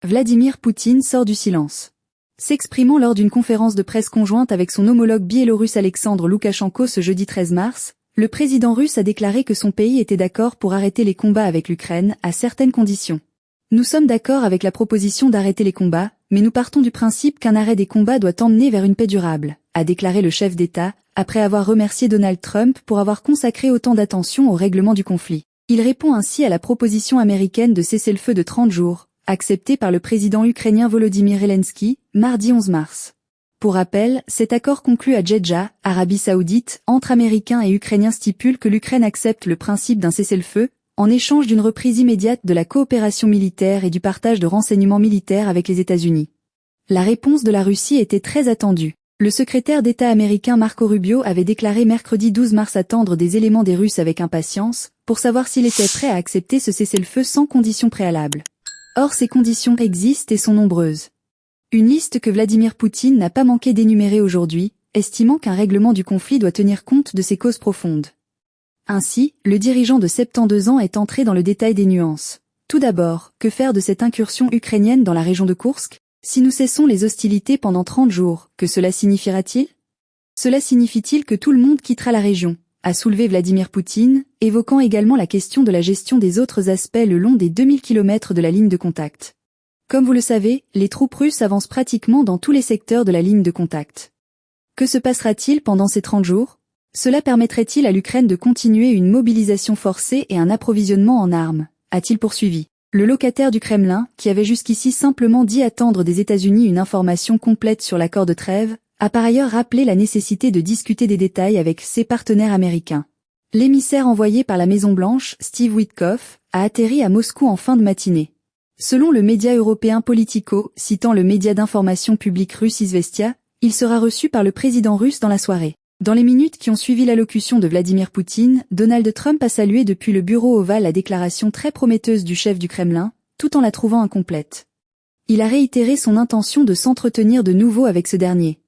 Vladimir Poutine sort du silence. S'exprimant lors d'une conférence de presse conjointe avec son homologue biélorusse Alexandre Loukachenko ce jeudi 13 mars, le président russe a déclaré que son pays était d'accord pour arrêter les combats avec l'Ukraine à certaines conditions. Nous sommes d'accord avec la proposition d'arrêter les combats, mais nous partons du principe qu'un arrêt des combats doit emmener vers une paix durable, a déclaré le chef d'État, après avoir remercié Donald Trump pour avoir consacré autant d'attention au règlement du conflit. Il répond ainsi à la proposition américaine de cessez-le-feu de 30 jours, acceptée par le président ukrainien Volodymyr Zelensky, mardi 11 mars. Pour rappel, cet accord conclu à Jeddah, Arabie Saoudite, entre Américains et Ukrainiens stipule que l'Ukraine accepte le principe d'un cessez-le-feu, en échange d'une reprise immédiate de la coopération militaire et du partage de renseignements militaires avec les États-Unis. La réponse de la Russie était très attendue. Le secrétaire d'État américain Marco Rubio avait déclaré mercredi 12 mars attendre des éléments des Russes avec impatience, pour savoir s'il était prêt à accepter ce cessez-le-feu sans conditions préalables. Or ces conditions existent et sont nombreuses. Une liste que Vladimir Poutine n'a pas manqué d'énumérer aujourd'hui, estimant qu'un règlement du conflit doit tenir compte de ses causes profondes. Ainsi, le dirigeant de 72 ans est entré dans le détail des nuances. Tout d'abord, que faire de cette incursion ukrainienne dans la région de Koursk? Si nous cessons les hostilités pendant 30 jours, que cela signifiera-t-il? Cela signifie-t-il que tout le monde quittera la région? A soulevé Vladimir Poutine, évoquant également la question de la gestion des autres aspects le long des 2000 km de la ligne de contact. Comme vous le savez, les troupes russes avancent pratiquement dans tous les secteurs de la ligne de contact. Que se passera-t-il pendant ces 30 jours? Cela permettrait-il à l'Ukraine de continuer une mobilisation forcée et un approvisionnement en armes, a-t-il poursuivi. Le locataire du Kremlin, qui avait jusqu'ici simplement dit attendre des États-Unis une information complète sur l'accord de trêve, a par ailleurs rappelé la nécessité de discuter des détails avec ses partenaires américains. L'émissaire envoyé par la Maison-Blanche, Steve Witkoff, a atterri à Moscou en fin de matinée. Selon le média européen Politico, citant le média d'information publique russe Izvestia, il sera reçu par le président russe dans la soirée. Dans les minutes qui ont suivi l'allocution de Vladimir Poutine, Donald Trump a salué depuis le bureau ovale la déclaration très prometteuse du chef du Kremlin, tout en la trouvant incomplète. Il a réitéré son intention de s'entretenir de nouveau avec ce dernier.